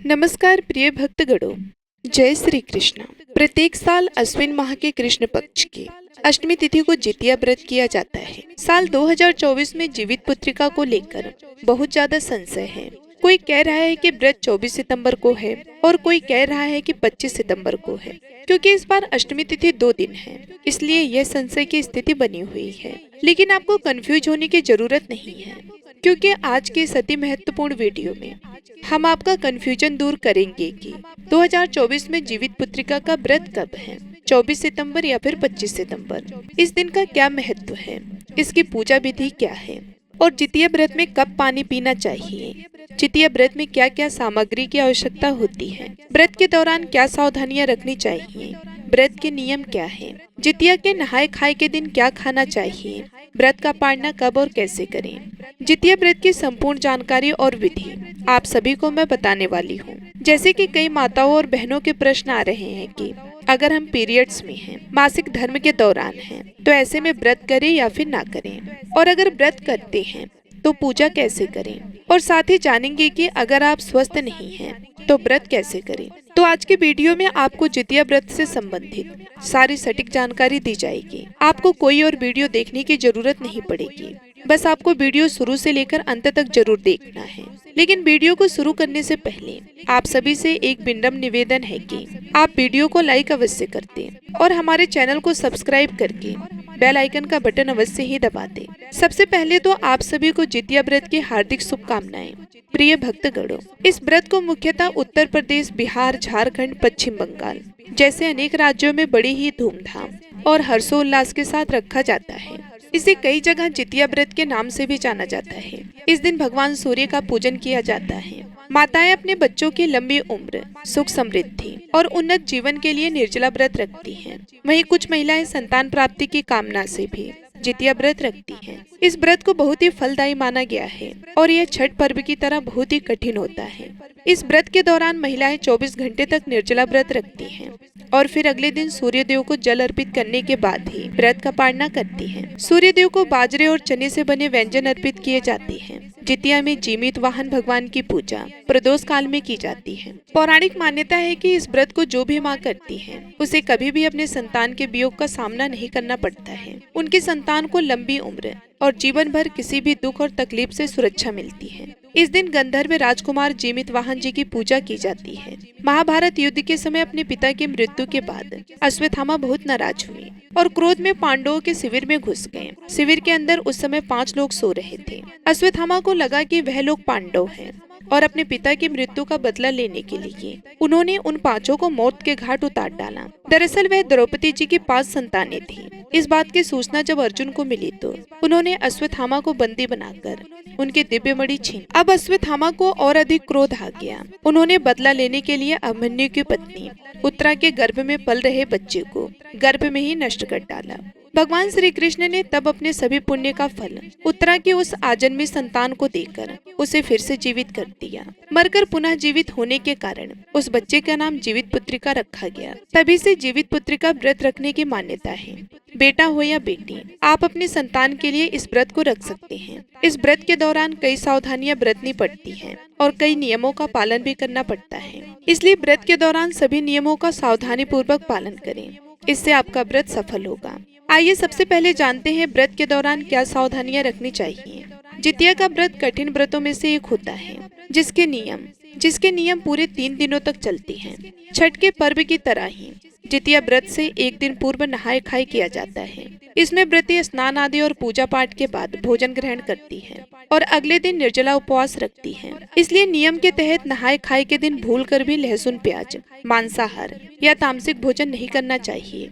नमस्कार प्रिय भक्तगणों, जय श्री कृष्ण। प्रत्येक साल अश्विन माह के कृष्ण पक्ष की अष्टमी तिथि को जितिया व्रत किया जाता है। साल 2024 में जीवित पुत्रिका को लेकर बहुत ज्यादा संशय है। कोई कह रहा है कि व्रत 24 सितंबर को है और कोई कह रहा है कि 25 सितंबर को है। क्योंकि इस बार अष्टमी तिथि 2 दिन है, इसलिए यह संशय की स्थिति बनी हुई है। लेकिन आपको कंफ्यूज होने की जरूरत नहीं है, क्योंकि आज के इस अति महत्वपूर्ण वीडियो में हम आपका कंफ्यूजन दूर करेंगे कि 2024 में जीवित पुत्रिका का व्रत कब है, 24 सितंबर या फिर 25 सितंबर। इस दिन का क्या महत्व है, इसकी पूजा विधि क्या है और जितिया व्रत में कब पानी पीना चाहिए, जितिया व्रत में क्या क्या सामग्री की आवश्यकता होती है, व्रत के दौरान क्या सावधानियां रखनी चाहिए, व्रत के नियम क्या है, जितिया के नहाए खाए के दिन क्या खाना चाहिए, व्रत का पालना कब और कैसे करें। जितिया व्रत की संपूर्ण जानकारी और विधि आप सभी को मैं बताने वाली हूँ। जैसे कि कई माताओं और बहनों के प्रश्न आ रहे हैं कि अगर हम पीरियड्स में हैं, मासिक धर्म के दौरान हैं, तो ऐसे में व्रत करें या फिर ना करें, और अगर व्रत करते हैं तो पूजा कैसे करें, और साथ ही जानेंगे कि अगर आप स्वस्थ नहीं हैं तो व्रत कैसे करें। तो आज के वीडियो में आपको जितिया व्रत से संबंधित सारी सटीक जानकारी दी जाएगी। आपको कोई और वीडियो देखने की जरूरत नहीं पड़ेगी, बस आपको वीडियो शुरू से लेकर अंत तक जरूर देखना है। लेकिन वीडियो को शुरू करने से पहले आप सभी से एक विनम्र निवेदन है कि आप वीडियो को लाइक अवश्य कर दें और हमारे चैनल को सब्सक्राइब करके बेल आइकन का बटन अवश्य ही दबा दें। सबसे पहले तो आप सभी को जितिया व्रत की हार्दिक शुभकामनाएं। प्रिय भक्तगणों, इस व्रत को मुख्यतः उत्तर प्रदेश, बिहार, झारखंड, पश्चिम बंगाल जैसे अनेक राज्यों में बड़ी ही धूमधाम और हर्षोल्लास के साथ रखा जाता है। इसे कई जगह जितिया व्रत के नाम से भी जाना जाता है। इस दिन भगवान सूर्य का पूजन किया जाता है। माताएं अपने बच्चों की लंबी उम्र, सुख समृद्धि और उन्नत जीवन के लिए निर्जला व्रत रखती हैं। वहीं कुछ महिलाएं संतान प्राप्ति की कामना से भी जितिया व्रत रखती हैं। इस व्रत को बहुत ही फलदायी माना गया है और यह छठ पर्व की तरह बहुत ही कठिन होता है। इस व्रत के दौरान महिलाएं 24 घंटे तक निर्जला व्रत रखती हैं और फिर अगले दिन सूर्य देव को जल अर्पित करने के बाद ही व्रत का पालना करती हैं। सूर्य देव को बाजरे और चने से बने व्यंजन अर्पित किए जाते हैं। जितिया में जीवित वाहन भगवान की पूजा प्रदोष काल में की जाती है। पौराणिक मान्यता है कि इस व्रत को जो भी माँ करती है उसे कभी भी अपने संतान के वियोग का सामना नहीं करना पड़ता है। उनकी संतान को लंबी उम्र और जीवन भर किसी भी दुख और तकलीफ से सुरक्षा मिलती है। इस दिन गंधर्व राजकुमार जीवित वाहन जी की पूजा की जाती है। महाभारत युद्ध के समय अपने पिता की मृत्यु के बाद अश्वत्थामा बहुत नाराज हुए और क्रोध में पांडवों के शिविर में घुस गए। शिविर के अंदर उस समय 5 लोग सो रहे थे। अश्वत्थामा को लगा कि वह लोग पांडव हैं और अपने पिता की मृत्यु का बदला लेने के लिए उन्होंने उन 5 को मौत के घाट उतार डाला। दरअसल वह द्रौपदी जी की 5 संतानें थी। इस बात की सूचना जब अर्जुन को मिली तो उन्होंने अश्वत्थामा को बंदी बनाकर उनके दिव्य मणि छीन। अब अश्वत्थामा को और अधिक क्रोध आ गया। उन्होंने बदला लेने के लिए अभिमन्यु की पत्नी उत्तरा के गर्भ में पल रहे बच्चे को गर्भ में ही नष्ट कर डाला। भगवान श्री कृष्ण ने तब अपने सभी पुण्य का फल उत्तरा की उस आजन्मी संतान को देकर उसे फिर से जीवित कर दिया। मरकर पुनः जीवित होने के कारण उस बच्चे का नाम जीवित पुत्रिका रखा गया। तभी से जीवित पुत्रिका व्रत रखने की मान्यता है। बेटा हो या बेटी, आप अपनी संतान के लिए इस व्रत को रख सकते हैं। इस व्रत के दौरान कई सावधानियां बरतनी पड़ती हैं और कई नियमों का पालन भी करना पड़ता है। इसलिए व्रत के दौरान सभी नियमों का सावधानी पूर्वक पालन करें, इससे आपका व्रत सफल होगा। आइए सबसे पहले जानते हैं व्रत के दौरान क्या सावधानियां रखनी चाहिए। जितिया का व्रत कठिन व्रतों में से एक होता है, जिसके नियम पूरे 3 दिनों तक चलते हैं। छठ के पर्व की तरह ही जितिया व्रत से एक दिन पूर्व नहाए खाए किया जाता है। इसमें व्रती स्नान आदि और पूजा पाठ के बाद भोजन ग्रहण करती है और अगले दिन निर्जला उपवास रखती है। इसलिए नियम के तहत नहाए खाए के दिन भूलकर भी लहसुन, प्याज, मांसाहार या तामसिक भोजन नहीं करना चाहिए।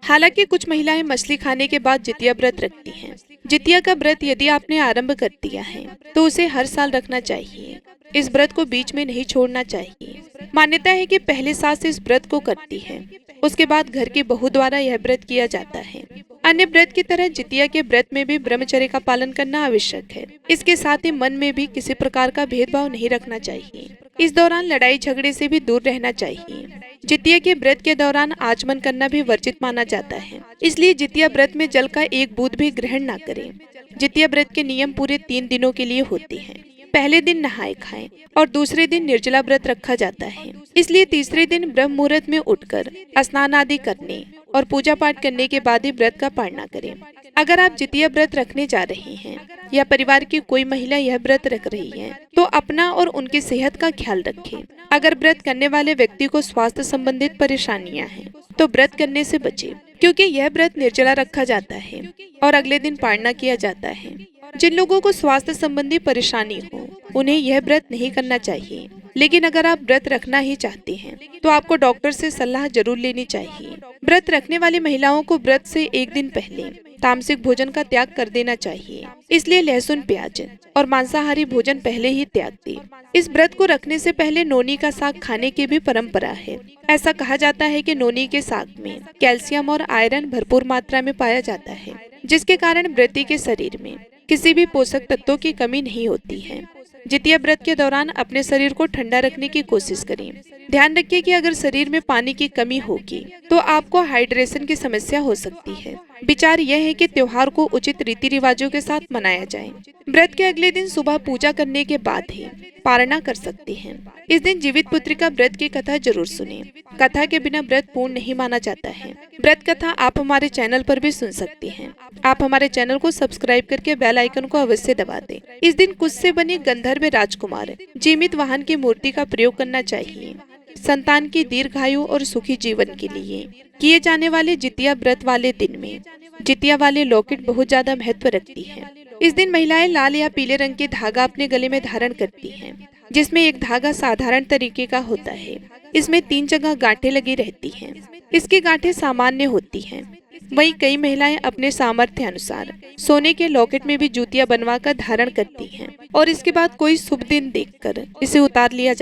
हालांकि कुछ महिलाएं मछली खाने के बाद जितिया व्रत रखती हैं। जितिया का व्रत यदि आपने आरंभ कर दिया है तो उसे हर साल रखना चाहिए। इस व्रत को बीच में नहीं छोड़ना चाहिए। मान्यता है कि पहले सास इस व्रत को करती है, उसके बाद घर की बहू द्वारा यह व्रत किया जाता है। अन्य व्रत की तरह जितिया के व्रत में भी ब्रह्मचर्य का पालन करना आवश्यक है। इसके साथ ही मन में भी किसी प्रकार का भेदभाव नहीं रखना चाहिए। इस दौरान लड़ाई झगड़े से भी दूर रहना चाहिए। जितिया के व्रत के दौरान आचमन करना भी वर्जित माना जाता है, इसलिए जितिया व्रत में जल का एक बूंद भी ग्रहण न करें। जितिया व्रत के नियम पूरे 3 दिनों के लिए होते हैं। पहले दिन नहाए खाएं और दूसरे दिन निर्जला व्रत रखा जाता है। इसलिए तीसरे दिन ब्रह्म मुहूर्त में उठकर स्नान आदि करने और पूजा पाठ करने के बाद ही व्रत का पालना करें। अगर आप जितिया व्रत रखने जा रहे हैं या परिवार की कोई महिला यह व्रत रख रही है तो अपना और उनकी सेहत का ख्याल रखें। अगर व्रत करने वाले व्यक्ति को स्वास्थ्य संबंधित परेशानियां हैं तो व्रत करने से बचे, क्योंकि यह व्रत निर्जला रखा जाता है और अगले दिन पालना किया जाता है। जिन लोगों को स्वास्थ्य संबंधी परेशानी हो उन्हें यह व्रत नहीं करना चाहिए, लेकिन अगर आप व्रत रखना ही चाहते हैं तो आपको डॉक्टर से सलाह जरूर लेनी चाहिए। व्रत रखने वाली महिलाओं को व्रत से एक दिन पहले तामसिक भोजन का त्याग कर देना चाहिए, इसलिए लहसुन, प्याज और मांसाहारी भोजन पहले ही त्याग दें। इस व्रत को रखने से पहले नोनी का साग खाने की भी परंपरा है। ऐसा कहा जाता है कि नोनी के साग में कैल्शियम और आयरन भरपूर मात्रा में पाया जाता है, जिसके कारण व्रती के शरीर में किसी भी पोषक तत्वों की कमी नहीं होती है। जितिया व्रत के दौरान अपने शरीर को ठंडा रखने की कोशिश करें। ध्यान रखिए कि अगर शरीर में पानी की कमी होगी तो आपको हाइड्रेशन की समस्या हो सकती है। विचार यह है कि त्योहार को उचित रीति रिवाजों के साथ मनाया जाए। व्रत के अगले दिन सुबह पूजा करने के बाद ही पारणा कर सकते हैं। इस दिन जीवित पुत्रिका व्रत की कथा जरूर सुनें। कथा के बिना व्रत पूर्ण नहीं माना जाता है। व्रत कथा आप हमारे चैनल पर भी सुन सकते हैं। आप हमारे चैनल को सब्सक्राइब करके बेल आइकन को अवश्य दबा दें। इस दिन कुश से बने गंधर्व राजकुमार जीवित वाहन की मूर्ति का प्रयोग करना चाहिए। संतान की दीर्घायु और सुखी जीवन के लिए किए जाने वाले जितिया व्रत वाले दिन में जितिया वाले लॉकेट बहुत ज्यादा महत्व रखती है। इस दिन महिलाएं लाल या पीले रंग के धागा अपने गले में धारण करती हैं, जिसमें एक धागा साधारण तरीके का होता है। इसमें 3 जगह गांठें लगी रहती हैं। इसकी गांठें सामान्य होती हैं। वहीं कई महिलाएं अपने सामर्थ्य अनुसार सोने के लॉकेट में भी जूतियां बनवा कर धारण करती हैं और इसके बाद कोई शुभ दिन देखकर इसे उतार लिया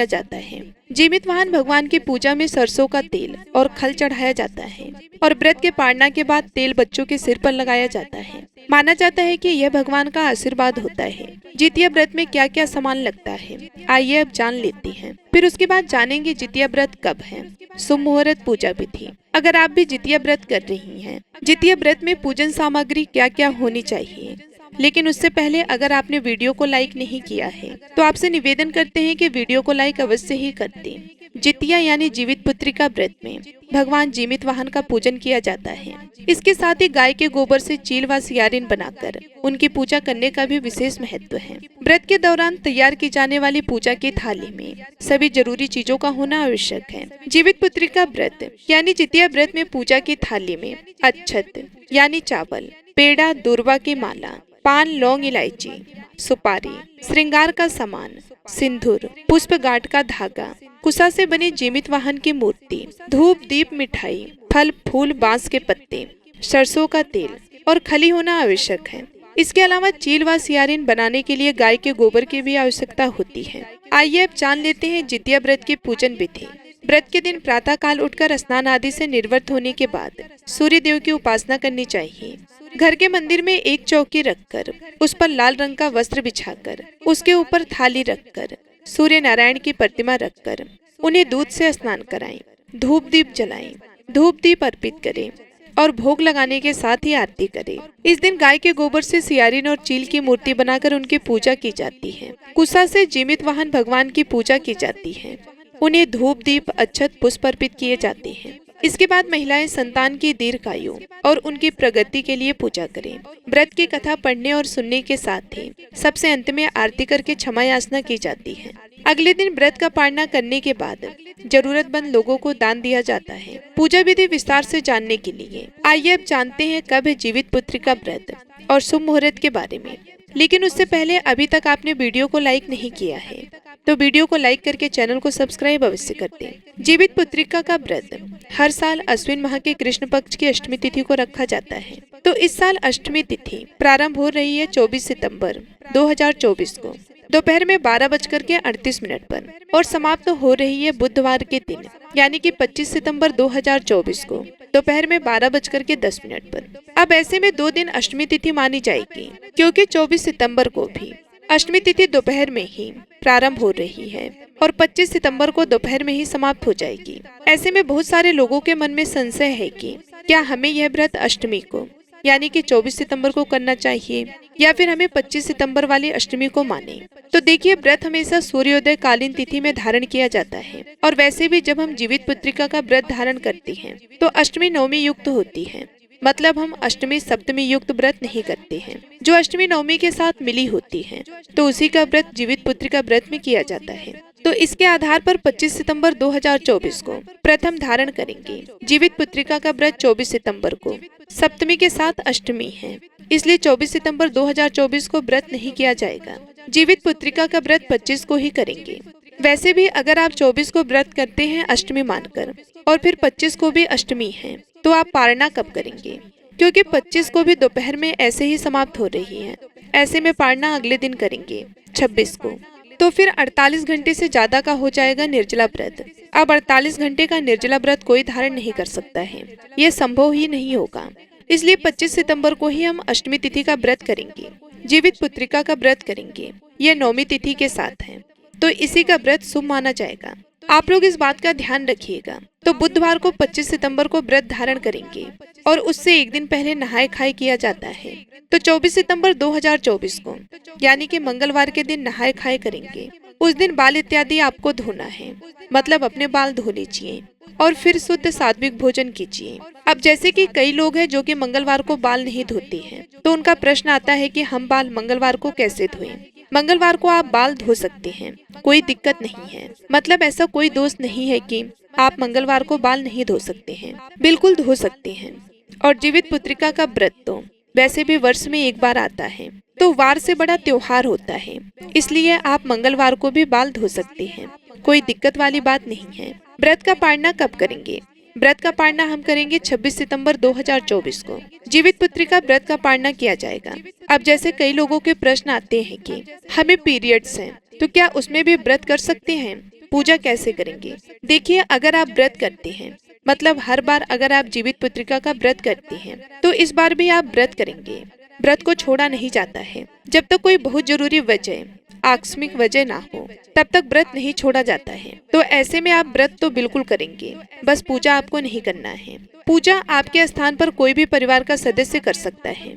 जाता है। जीवित वाहन भगवान की पूजा में सरसों का तेल और खल चढ़ाया जाता है और व्रत के पारणा के बाद तेल बच्चों के सिर पर लगाया जाता है। माना जाता है कि यह भगवान का आशीर्वाद होता है। जितिया व्रत में क्या क्या सामान लगता है, आइए अब जान लेते हैं। फिर उसके बाद जानेंगे जितिया व्रत कब है, शुभ मुहूर्त, पूजा विधि। अगर आप भी जितिया व्रत कर रही हैं, जितिया व्रत में पूजन सामग्री क्या क्या होनी चाहिए। लेकिन उससे पहले अगर आपने वीडियो को लाइक नहीं किया है तो आपसे निवेदन करते हैं कि वीडियो को लाइक अवश्य ही कर दें। जितिया यानी जीवित पुत्रिका व्रत में भगवान जीवित वाहन का पूजन किया जाता है। इसके साथ ही गाय के गोबर से चील व सियारिन बनाकर उनकी पूजा करने का भी विशेष महत्व है। व्रत के दौरान तैयार की जाने वाली पूजा की थाली में सभी जरूरी चीजों का होना आवश्यक है। जीवित पुत्रिका व्रत यानी जितिया व्रत में पूजा की थाली में अक्षत यानी चावल, पेड़ा, दूर्वा की माला, पान, लौंग, इलायची, सुपारी, श्रृंगार का सामान, सिंदूर, पुष्प गांठ का धागा, कुशा से बने जीवित वाहन की मूर्ति, धूप, दीप, मिठाई, फल, फूल, बांस के पत्ते, सरसों का तेल और खली होना आवश्यक है। इसके अलावा चील व सियारिन बनाने के लिए गाय के गोबर की भी आवश्यकता होती है। आइए अब जान लेते हैं जितिया व्रत की पूजन विधि। व्रत के दिन प्रातः काल उठकर स्नान आदि से निवृत्त होने के बाद सूर्य देव की उपासना करनी चाहिए। घर के मंदिर में एक चौकी रखकर उस पर लाल रंग का वस्त्र बिछाकर उसके ऊपर थाली रखकर सूर्य नारायण की प्रतिमा रखकर उन्हें दूध से स्नान कराएं, धूप दीप जलाएं, धूप दीप अर्पित करें और भोग लगाने के साथ ही आरती करें। इस दिन गाय के गोबर से सियारिन और चील की मूर्ति बनाकर उनकी पूजा की जाती है। कुशा से जीवित वाहन भगवान की पूजा की जाती है। उन्हें धूप दीप अक्षत पुष्प अर्पित किए जाते हैं। इसके बाद महिलाएं संतान की दीर्घायु और उनकी प्रगति के लिए पूजा करें। व्रत की कथा पढ़ने और सुनने के साथ ही सबसे अंत में आरती करके क्षमा याचना की जाती है। अगले दिन व्रत का पालना करने के बाद जरूरतमंद लोगों को दान दिया जाता है। पूजा विधि विस्तार से जानने के लिए आइए अब जानते हैं कब है जीवित पुत्रिका व्रत और शुभ मुहूर्त के बारे में। लेकिन उससे पहले अभी तक आपने वीडियो को लाइक नहीं किया है तो वीडियो को लाइक करके चैनल को सब्सक्राइब अवश्य कर दें। जीवित पुत्रिका का व्रत हर साल अश्विन माह के कृष्ण पक्ष की अष्टमी तिथि को रखा जाता है। तो इस साल अष्टमी तिथि प्रारंभ हो रही है 24 सितंबर 2024 को दोपहर में 12:38 पर और समाप्त हो रही है बुधवार के दिन यानी कि 25 सितंबर 2024 को दोपहर में 12:10 पर। अब ऐसे में 2 दिन अष्टमी तिथि मानी जाएगी क्योंकि 24 सितंबर को भी अष्टमी तिथि दोपहर में ही प्रारंभ हो रही है और 25 सितंबर को दोपहर में ही समाप्त हो जाएगी। ऐसे में बहुत सारे लोगों के मन में संशय है कि क्या हमें यह व्रत अष्टमी को यानी कि 24 सितंबर को करना चाहिए या फिर हमें 25 सितंबर वाली अष्टमी को माने। तो देखिए, व्रत हमेशा सूर्योदय कालीन तिथि में धारण किया जाता है। और वैसे भी जब हम जीवित पुत्रिका का व्रत धारण करते हैं तो अष्टमी नवमी युक्त होती है, मतलब हम अष्टमी सप्तमी युक्त व्रत नहीं करते हैं। जो अष्टमी नवमी के साथ मिली होती है तो उसी का व्रत जीवित पुत्रिका व्रत में किया जाता है। तो इसके आधार पर 25 सितंबर 2024 को प्रथम धारण करेंगे। जीवित पुत्रिका का व्रत 24 सितंबर को सप्तमी के साथ अष्टमी है, इसलिए 24 सितंबर 2024 को व्रत नहीं किया जाएगा। जीवित पुत्रिका का व्रत 25 को ही करेंगे। वैसे भी अगर आप 24 को व्रत करते हैं अष्टमी मानकर और फिर 25 को भी अष्टमी है तो आप पारणा कब करेंगे? क्योंकि 25 को भी दोपहर में ऐसे ही समाप्त हो रही है, ऐसे में पारणा अगले दिन करेंगे 26 को। तो फिर 48 घंटे से ज्यादा का हो जाएगा निर्जला व्रत। अब 48 घंटे का निर्जला व्रत कोई धारण नहीं कर सकता है, ये संभव ही नहीं होगा। इसलिए 25 सितंबर को ही हम अष्टमी तिथि का व्रत करेंगे, जीवित पुत्रिका का व्रत करेंगे। यह नौमी तिथि के साथ है तो इसी का व्रत शुभ माना जाएगा। आप लोग इस बात का ध्यान रखिएगा। तो बुधवार को 25 सितंबर को व्रत धारण करेंगे और उससे एक दिन पहले नहाए खाए किया जाता है। तो 24 सितंबर 2024 को यानी कि मंगलवार के दिन नहाए खाए करेंगे। उस दिन बाल इत्यादि आपको धोना है, मतलब अपने बाल धो लीजिए और फिर शुद्ध सात्विक भोजन कीजिए। अब जैसे कि कई लोग हैं जो कि मंगलवार को बाल नहीं धोते हैं, तो उनका प्रश्न आता है कि हम बाल मंगलवार को कैसे धोएं? मंगलवार को आप बाल धो सकते हैं, कोई दिक्कत नहीं है। मतलब ऐसा कोई दोष नहीं है कि आप मंगलवार को बाल नहीं धो सकते हैं, बिल्कुल धो सकते हैं। और जीवित पुत्रिका का व्रत तो वैसे भी वर्ष में एक बार आता है, तो वार से बड़ा त्योहार होता है, इसलिए आप मंगलवार को भी बाल धो सकते हैं, कोई दिक्कत वाली बात नहीं है। व्रत का पारणा कब करेंगे? व्रत का पारणा हम करेंगे 26 सितंबर 2024 को। जीवित पुत्रिका व्रत का पारणा किया जाएगा। अब जैसे कई लोगों के प्रश्न आते हैं कि हमें पीरियड्स हैं तो क्या उसमें भी व्रत कर सकते हैं? पूजा कैसे करेंगे? देखिए, अगर आप व्रत करते हैं, मतलब हर बार अगर आप जीवित पुत्रिका का व्रत करते हैं तो इस बार भी आप व्रत करेंगे। व्रत को छोड़ा नहीं जाता है। जब तक कोई बहुत जरूरी वजह, आकस्मिक वजह ना हो, तब तक व्रत नहीं छोड़ा जाता है। तो ऐसे में आप व्रत तो बिल्कुल करेंगे, बस पूजा आपको नहीं करना है। पूजा आपके स्थान पर कोई भी परिवार का सदस्य कर सकता है।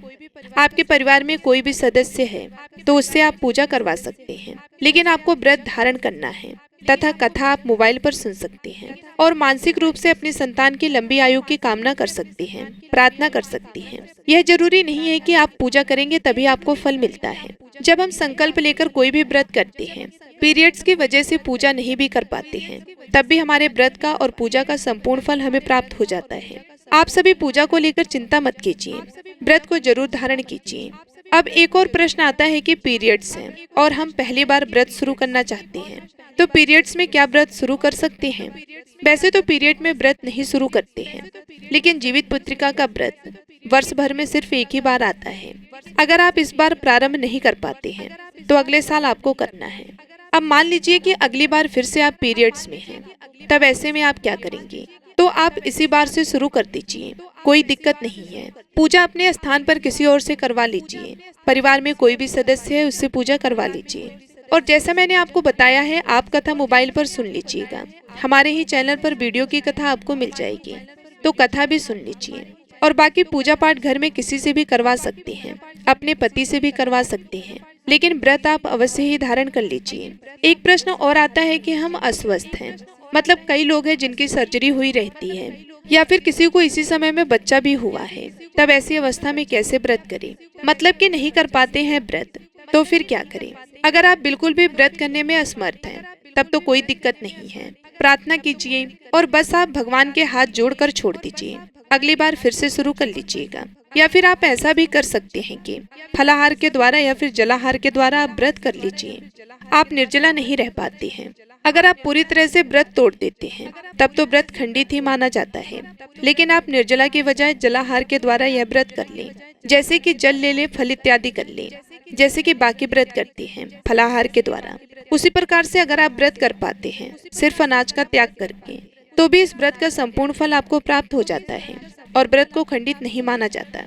आपके परिवार में कोई भी सदस्य है तो उससे आप पूजा करवा सकते हैं, लेकिन आपको व्रत धारण करना है। तथा कथा आप मोबाइल पर सुन सकते हैं और मानसिक रूप से अपनी संतान की लंबी आयु की कामना कर सकते हैं, प्रार्थना कर सकती हैं। यह जरूरी नहीं है कि आप पूजा करेंगे तभी आपको फल मिलता है। जब हम संकल्प लेकर कोई भी व्रत करते हैं, पीरियड्स की वजह से पूजा नहीं भी कर पाते हैं, तब भी हमारे व्रत का और पूजा का संपूर्ण फल हमें प्राप्त हो जाता है। आप सभी पूजा को लेकर चिंता मत कीजिए, व्रत को जरूर धारण कीजिए। अब एक और प्रश्न आता है कि पीरियड्स हैं और हम पहली बार व्रत शुरू करना चाहते हैं, तो पीरियड्स में क्या व्रत शुरू कर सकते हैं? वैसे तो पीरियड में व्रत नहीं शुरू करते हैं, लेकिन जीवित पुत्रिका का व्रत वर्ष भर में सिर्फ एक ही बार आता है। अगर आप इस बार प्रारंभ नहीं कर पाते हैं तो अगले साल आपको करना है। अब मान लीजिए कि अगली बार फिर से आप पीरियड्स में हैं, तब ऐसे में आप क्या करेंगे? तो आप इसी बार से शुरू कर दीजिए, कोई दिक्कत नहीं है। पूजा अपने स्थान पर किसी और से करवा लीजिए, परिवार में कोई भी सदस्य है उससे पूजा करवा लीजिए। और जैसा मैंने आपको बताया है, आप कथा मोबाइल पर सुन लीजिएगा। हमारे ही चैनल पर वीडियो की कथा आपको मिल जाएगी, तो कथा भी सुन लीजिए। और बाकी पूजा पाठ घर में किसी से भी करवा सकते हैं, अपने पति से भी करवा सकते हैं, लेकिन व्रत आप अवश्य ही धारण कर लीजिए। एक प्रश्न और आता है कि हम अस्वस्थ हैं, मतलब कई लोग हैं जिनकी सर्जरी हुई रहती है या फिर किसी को इसी समय में बच्चा भी हुआ है, तब ऐसी अवस्था में कैसे व्रत करें? मतलब कि नहीं कर पाते हैं व्रत, तो फिर क्या करें? अगर आप बिल्कुल भी व्रत करने में असमर्थ हैं, तब तो कोई दिक्कत नहीं है। प्रार्थना कीजिए और बस आप भगवान के हाथ जोड़कर छोड़ दीजिए, अगली बार फिर से शुरू कर लीजिएगा। या फिर आप ऐसा भी कर सकते हैं कि फलाहार के द्वारा या फिर जलाहार के द्वारा आप व्रत कर लीजिए। आप निर्जला नहीं रह पाते हैं। अगर आप पूरी तरह से व्रत तोड़ देते हैं तब तो व्रत खंडित ही माना जाता है, लेकिन आप निर्जला के बजाय जलाहार के द्वारा यह व्रत कर लें, जैसे कि जल ले लें, फल इत्यादि कर लें, जैसे कि बाकी व्रत करते हैं फलाहार के द्वारा। उसी प्रकार से अगर आप व्रत कर पाते हैं सिर्फ अनाज का त्याग करके, तो भी इस व्रत का संपूर्ण फल आपको प्राप्त हो जाता है और व्रत को खंडित नहीं माना जाता।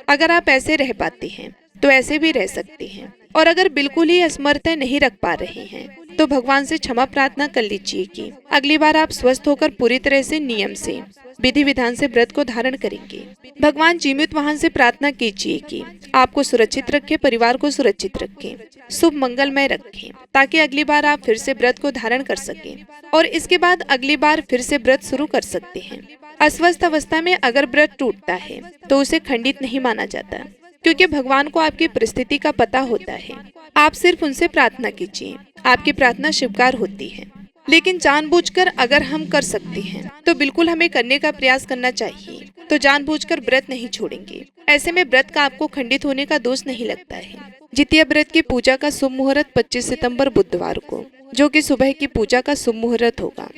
अगर आप ऐसे रह पाते हैं तो ऐसे भी रह सकते हैं, और अगर बिल्कुल ही असमर्थ नहीं रख पा रहे हैं तो भगवान से क्षमा प्रार्थना कर लीजिए कि अगली बार आप स्वस्थ होकर पूरी तरह से नियम से विधि विधान से व्रत को धारण करेंगे। भगवान जीवित वाहन से प्रार्थना कीजिए कि आपको सुरक्षित रखे, परिवार को सुरक्षित रखें, शुभ मंगलमय रखें, ताकि अगली बार आप फिर से व्रत को धारण कर सकें और इसके बाद अगली बार फिर से व्रत शुरू कर सकते हैं। अस्वस्थ अवस्था में अगर व्रत टूटता है तो उसे खंडित नहीं माना जाता, क्योंकि भगवान को आपकी परिस्थिति का पता होता है। आप सिर्फ उनसे प्रार्थना कीजिए, आपकी प्रार्थना स्वीकार होती है। लेकिन जानबूझकर अगर हम कर सकते हैं तो बिल्कुल हमें करने का प्रयास करना चाहिए। तो जानबूझकर व्रत नहीं छोड़ेंगे। ऐसे में व्रत का आपको खंडित होने का दोष नहीं लगता है। जितिया व्रत की पूजा का शुभ मुहूर्त 25 सितंबर बुधवार को, जो कि सुबह की पूजा का शुभ मुहूर्त होगा,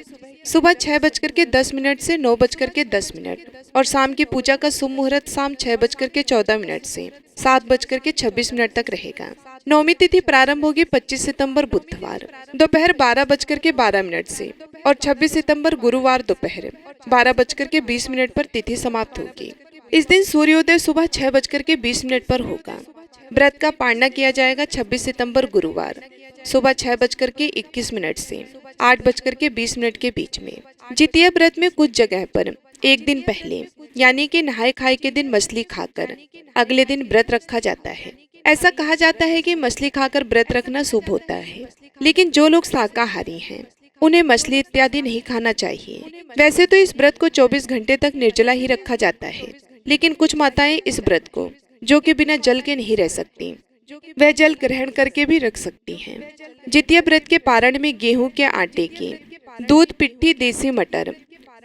सुबह 6:10 से 9:10 और शाम की पूजा का शुभ मुहूर्त शाम 6:14 से 7:26 तक रहेगा। नवमी तिथि प्रारंभ होगी 25 सितंबर बुधवार दोपहर 12:12 से और 26 सितंबर गुरुवार दोपहर 12:20 पर तिथि समाप्त होगी। इस दिन सूर्योदय सुबह 6:20 पर होगा। व्रत का पारणा किया जाएगा 26 सितंबर गुरुवार सुबह 6:21 से 8:20 के बीच में। जितिया व्रत में कुछ जगह पर एक दिन पहले यानी कि नहाय खाए के दिन मछली खाकर अगले दिन व्रत रखा जाता है। ऐसा कहा जाता है कि मछली खाकर व्रत रखना शुभ होता है, लेकिन जो लोग शाकाहारी हैं उन्हें मछली इत्यादि नहीं खाना चाहिए। वैसे तो इस व्रत को 24 घंटे तक निर्जला ही रखा जाता है, लेकिन कुछ माताएं इस व्रत को, जो कि बिना जल के नहीं रह सकती, वह जल ग्रहण करके भी रख सकती हैं। जितिया व्रत के पारण में गेहूं के आटे की, दूध, पिट्ठी, देसी मटर,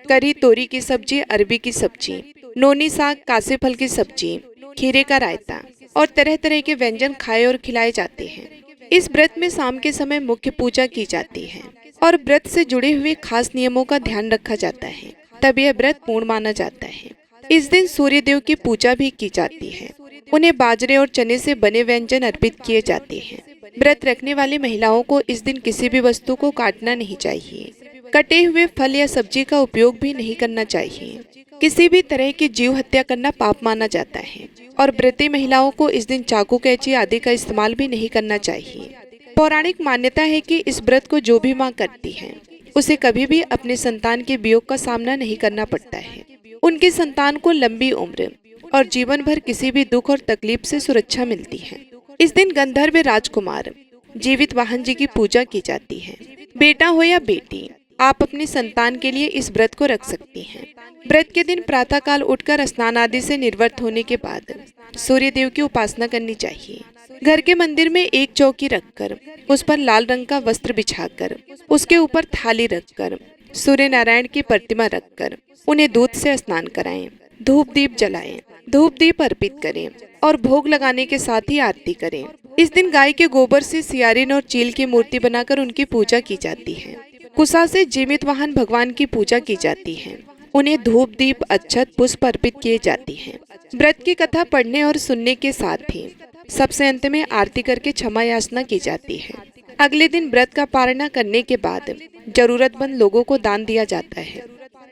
करी तोरी की सब्जी, अरबी की सब्जी, नोनी साग, कासे फल की सब्जी, खीरे का रायता और तरह तरह के व्यंजन खाए और खिलाए जाते हैं। इस व्रत में शाम के समय मुख्य पूजा की जाती है और व्रत से जुड़े हुए खास नियमों का ध्यान रखा जाता है, तब यह व्रत पूर्ण माना जाता है। इस दिन सूर्य देव की पूजा भी की जाती है। उन्हें बाजरे और चने से बने व्यंजन अर्पित किए जाते हैं। व्रत रखने वाली महिलाओं को इस दिन किसी भी वस्तु को काटना नहीं चाहिए। कटे हुए फल या सब्जी का उपयोग भी नहीं करना चाहिए। किसी भी तरह की जीव हत्या करना पाप माना जाता है और व्रती महिलाओं को इस दिन चाकू, कैंची आदि का इस्तेमाल भी नहीं करना चाहिए। पौराणिक मान्यता है कि इस व्रत को जो भी माँ करती है उसे कभी भी अपने संतान के वियोग का सामना नहीं करना पड़ता है। उनकी संतान को लंबी उम्र और जीवन भर किसी भी दुख और तकलीफ से सुरक्षा मिलती है। इस दिन गंधर्व राजकुमार जीवित वाहन जी की पूजा की जाती है। बेटा हो या बेटी, आप अपनी संतान के लिए इस व्रत को रख सकती हैं। व्रत के दिन प्रातः काल उठकर स्नान आदि से निर्वृत्त होने के बाद सूर्य देव की उपासना करनी चाहिए। घर के मंदिर में एक चौकी रखकर उस पर लाल रंग का वस्त्र बिछाकर उसके ऊपर थाली रखकर सूर्य नारायण की प्रतिमा रखकर उन्हें दूध से स्नान कराएं, धूप दीप जलाएं, धूप दीप अर्पित करें और भोग लगाने के साथ ही आरती करें। इस दिन गाय के गोबर से सियारिन और चील की मूर्ति बनाकर उनकी पूजा की जाती है। कुसा से जीवित वाहन भगवान की पूजा की जाती है। उन्हें धूप दीप अक्षत पुष्प अर्पित किए जाती हैं। व्रत की कथा पढ़ने और सुनने के साथ ही सबसे अंत में आरती करके क्षमा याचना की जाती है। अगले दिन व्रत का पारणा करने के बाद जरूरतमंद लोगों को दान दिया जाता है।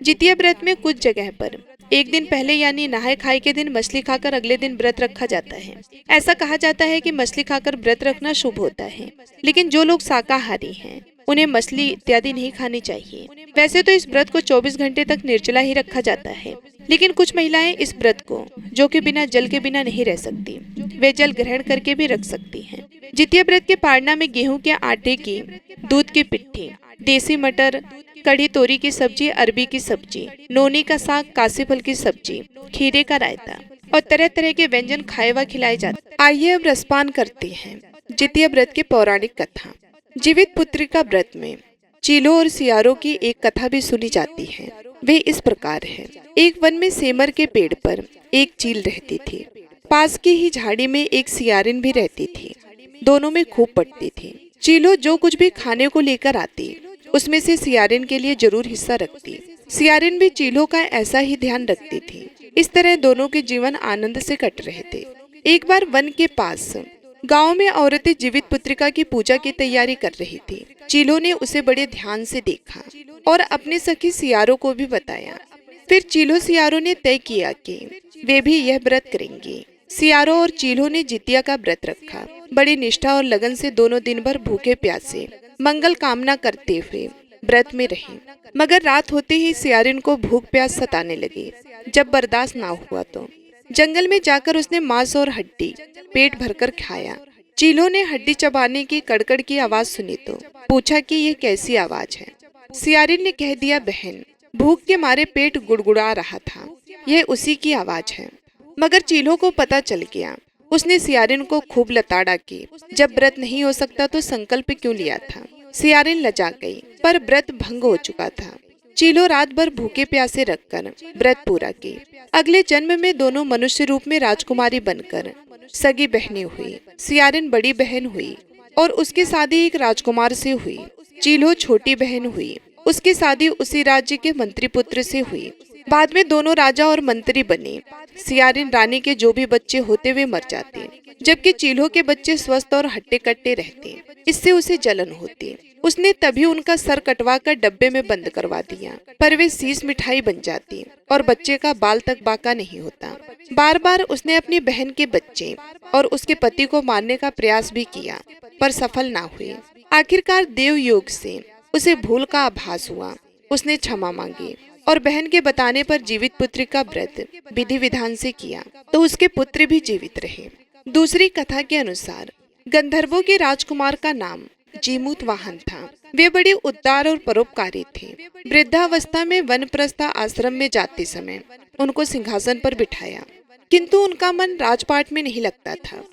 जितिया व्रत में कुछ जगह पर एक दिन पहले यानी नहाय खाए के दिन मछली खाकर अगले दिन व्रत रखा जाता है। ऐसा कहा जाता है कि मछली खाकर व्रत रखना शुभ होता है, लेकिन जो लोग शाकाहारी हैं उन्हें मछली इत्यादि नहीं खानी चाहिए। वैसे तो इस व्रत को 24 घंटे तक निर्जला ही रखा जाता है, लेकिन कुछ महिलाएं इस व्रत को, जो कि बिना जल के बिना नहीं रह सकती, वे जल ग्रहण करके भी रख सकती हैं। जितिया व्रत के पारणा में गेहूं के आटे की, दूध की पिट्ठी, देसी मटर, कड़ी तोरी की सब्जी, अरबी की सब्जी, नोनी का साग, कासी फल की सब्जी, खीरे का रायता और तरह तरह के व्यंजन खाए व खिलाए जाते। आइए अब रसपान करते हैं जितिया व्रत की पौराणिक कथा। जीवित पुत्रिका व्रत में चीलों और सियारों की एक कथा भी सुनी जाती है। वे इस प्रकार है। एक वन में सेमर के पेड़ पर एक चील रहती थी। पास की ही झाड़ी में एक सियारिन भी रहती थी। दोनों में खूब पटती थी। चीलों जो कुछ भी खाने को लेकर आती उसमें से सियारिन के लिए जरूर हिस्सा रखती। सियारिन भी चीलों का ऐसा ही ध्यान रखती थी। इस तरह दोनों के जीवन आनंद से कट रहे थे। एक बार वन के पास गांव में औरतें जीवित पुत्रिका की पूजा की तैयारी कर रही थी। चीलों ने उसे बड़े ध्यान से देखा और अपने सखी सियारों को भी बताया। फिर चीलों सियारों ने तय किया कि वे भी यह व्रत करेंगे। सियारों और चीलों ने जितिया का व्रत रखा। बड़ी निष्ठा और लगन से दोनों दिन भर भूखे प्यासे मंगल कामना करते हुए व्रत में रही। मगर रात होते ही सियारिन को भूख प्यास सताने लगी। जब बर्दाश्त ना हुआ तो जंगल में जाकर उसने मांस और हड्डी पेट भरकर खाया। चीलों ने हड्डी चबाने की कड़कड़ की आवाज सुनी तो पूछा कि ये कैसी आवाज है। सियारिन ने कह दिया, बहन, भूख के मारे पेट गुड़गुड़ा रहा था, यह उसी की आवाज है। मगर चीलों को पता चल गया। उसने सियारिन को खूब लताड़ा की। जब व्रत नहीं हो सकता तो संकल्प क्यों लिया था। सियारिन लजा गई, पर व्रत भंग हो चुका था। चीलों रात भर भूखे प्यासे रखकर व्रत पूरा की। अगले जन्म में दोनों मनुष्य रूप में राजकुमारी बनकर सगी बहनें हुई। सियारिन बड़ी बहन हुई और उसकी शादी एक राजकुमार से हुई। चीलों छोटी बहन हुई, उसकी शादी उसी राज्य के मंत्री पुत्र से हुई। बाद में दोनों राजा और मंत्री बने। सियारिन रानी के जो भी बच्चे होते वे मर जाते, जबकि चीलों के बच्चे स्वस्थ और हट्टे कट्टे रहते। इससे उसे जलन होती। उसने तभी उनका सर कटवा कर डब्बे में बंद करवा दिया, पर वे शीश मिठाई बन जाती और बच्चे का बाल तक बाका नहीं होता। बार बार उसने अपनी बहन के बच्चे और उसके पति को मारने का प्रयास भी किया, पर सफल ना हुई। आखिरकार देव योग से उसे भूल का आभास हुआ। उसने क्षमा मांगी और बहन के बताने पर जीवित पुत्र का व्रत विधि विधान से किया, तो उसके पुत्र भी जीवित रहे। दूसरी कथा के अनुसार गंधर्वों के राजकुमार का नाम जीमूत वाहन था। वे बड़े उदार और परोपकारी थे। वृद्धावस्था में वनप्रस्थ आश्रम में जाते समय उनको सिंहासन पर बिठाया, किंतु उनका मन राजपाट में नहीं लगता था।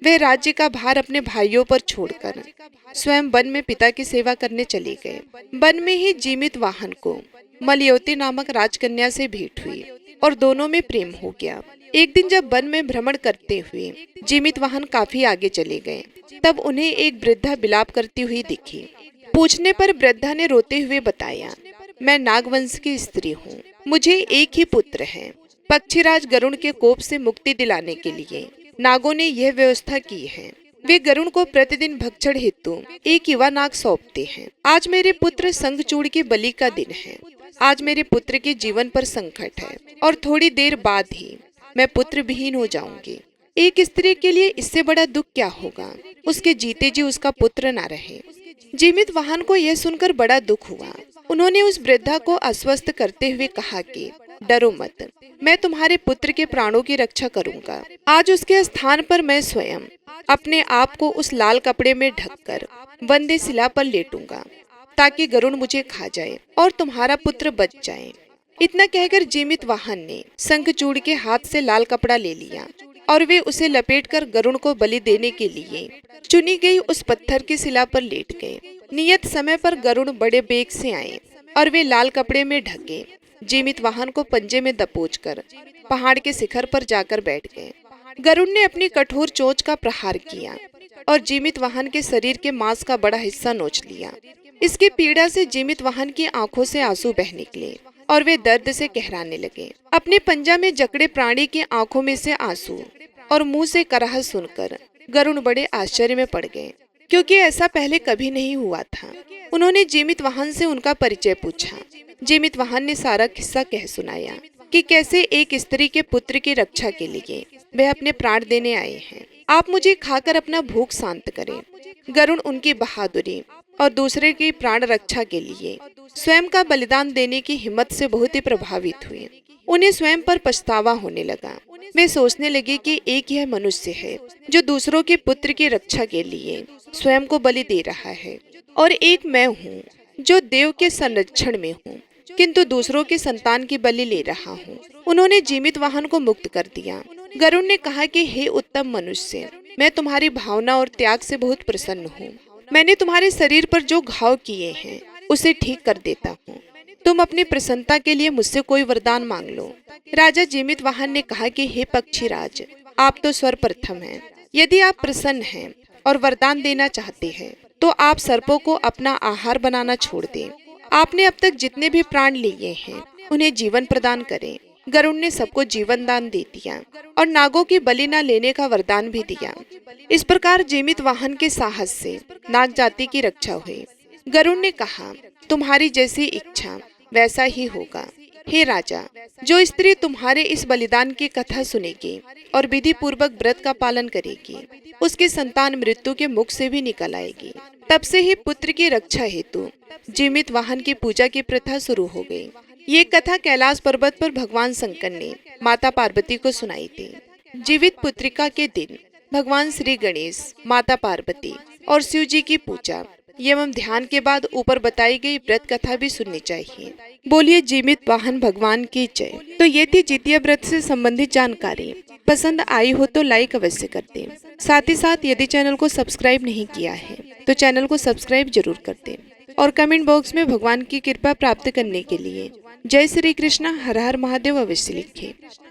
वे राज्य का भार अपने भाइयों पर छोड़कर स्वयं वन में पिता की सेवा करने चले गए। वन में ही जीमित वाहन को मलयोती नामक राजकन्या से भेंट हुई और दोनों में प्रेम हो गया। एक दिन जब वन में भ्रमण करते हुए जीमित वाहन काफी आगे चले गए, तब उन्हें एक वृद्धा विलाप करती हुई दिखी। पूछने पर वृद्धा ने रोते हुए बताया, मैं नागवंश की स्त्री हूँ, मुझे एक ही पुत्र है। पक्षीराज गरुण के कोप से मुक्ति दिलाने के लिए नागों ने यह व्यवस्था की है। वे गरुण को प्रतिदिन भक्षण हेतु एक युवा नाग सौंपते हैं। आज मेरे पुत्र शंखचूड़ की बलि का दिन है। आज मेरे पुत्र के जीवन पर संकट है और थोड़ी देर बाद ही मैं पुत्र विहीन हो जाऊंगी। एक स्त्री के लिए इससे बड़ा दुख क्या होगा, उसके जीते जी उसका पुत्र ना रहे। जीमित वाहन को यह सुनकर बड़ा दुख हुआ। उन्होंने उस वृद्धा को आश्वस्त करते हुए कहा कि डरो मत, मैं तुम्हारे पुत्र के प्राणों की रक्षा करूंगा। आज उसके स्थान पर मैं स्वयं अपने आप को उस लाल कपड़े में ढककर वंदे शिला पर लेटूंगा, ताकि गरुण मुझे खा जाए और तुम्हारा पुत्र बच जाए। इतना कहकर जीमित वाहन ने शंखचूड़ के हाथ से लाल कपड़ा ले लिया और वे उसे लपेटकर गरुण को बलि देने के लिए चुनी गई उस पत्थर की शिला पर लेट गए। नियत समय पर गरुण बड़े बेग से आए और वे लाल कपड़े में ढके जीमित वाहन को पंजे में दबोचकर पहाड़ के शिखर पर जाकर बैठ गए। गरुड़ ने अपनी कठोर चोंच का प्रहार किया और जीमित वाहन के शरीर के मांस का बड़ा हिस्सा नोच लिया। इसकी पीड़ा से जीमित वाहन की आंखों से आंसू बह निकले और वे दर्द से कहराने लगे। अपने पंजा में जकड़े प्राणी की आंखों में से आंसू और मुंह से कराह सुनकर गरुड़ बड़े आश्चर्य में पड़ गए, क्योंकि ऐसा पहले कभी नहीं हुआ था। उन्होंने जीमित वाहन से उनका परिचय पूछा। जीमित वाहन ने सारा किस्सा कह सुनाया कि कैसे एक स्त्री के पुत्र की रक्षा के लिए वे अपने प्राण देने आए हैं। आप मुझे खाकर अपना भूख शांत करें। गरुड़ उनकी बहादुरी और दूसरे की प्राण रक्षा के लिए स्वयं का बलिदान देने की हिम्मत से बहुत ही प्रभावित हुए। उन्हें स्वयं पर पछतावा होने लगा। वे सोचने लगे कि एक यह मनुष्य है जो दूसरों के पुत्र की रक्षा के लिए स्वयं को बलि दे रहा है, और एक मैं हूँ जो देव के संरक्षण में हूँ, किंतु दूसरों के संतान की बलि ले रहा हूँ। उन्होंने जीमित वाहन को मुक्त कर दिया। गरुड़ ने कहा कि हे उत्तम मनुष्य, मैं तुम्हारी भावना और त्याग से बहुत प्रसन्न हूँ। मैंने तुम्हारे शरीर पर जो घाव किए हैं उसे ठीक कर देता हूँ। तुम अपनी प्रसन्नता के लिए मुझसे कोई वरदान मांग लो। राजा जीमित वाहन ने कहा कि हे पक्षीराज, आप तो सर्वप्रथम हैं। यदि आप प्रसन्न हैं और वरदान देना चाहते हैं तो आप सर्पों को अपना आहार बनाना छोड़ दें। आपने अब तक जितने भी प्राण लिए हैं उन्हें जीवन प्रदान करें। गरुड़ ने सबको जीवन दान दे दिया और नागों की बलि न लेने का वरदान भी दिया। इस प्रकार जीमित वाहन के साहस से नाग जाति की रक्षा हुई। गरुड़ ने कहा, तुम्हारी जैसी इच्छा वैसा ही होगा। हे राजा, जो स्त्री तुम्हारे इस बलिदान की कथा सुनेगी और विधि पूर्वक व्रत का पालन करेगी, उसकी संतान मृत्यु के मुख से भी निकल आएगी। तब से ही पुत्र की रक्षा हेतु जीवित वाहन की पूजा की प्रथा शुरू हो गई। ये कथा कैलाश पर्वत पर भगवान शंकर ने माता पार्वती को सुनाई थी। जीवित पुत्रिका के दिन भगवान श्री गणेश, माता पार्वती और शिव जी की पूजा एवं ध्यान के बाद ऊपर बताई गई व्रत कथा भी सुननी चाहिए। बोलिए जीवित वाहन भगवान की जय। तो ये थी जितिया व्रत से संबंधित जानकारी। पसंद आई हो तो लाइक अवश्य कर दें। साथ ही साथ यदि चैनल को सब्सक्राइब नहीं किया है तो चैनल को सब्सक्राइब जरूर कर दें और कमेंट बॉक्स में भगवान की कृपा प्राप्त करने के लिए जय श्री कृष्णा, हर हर महादेव अवश्य लिखें।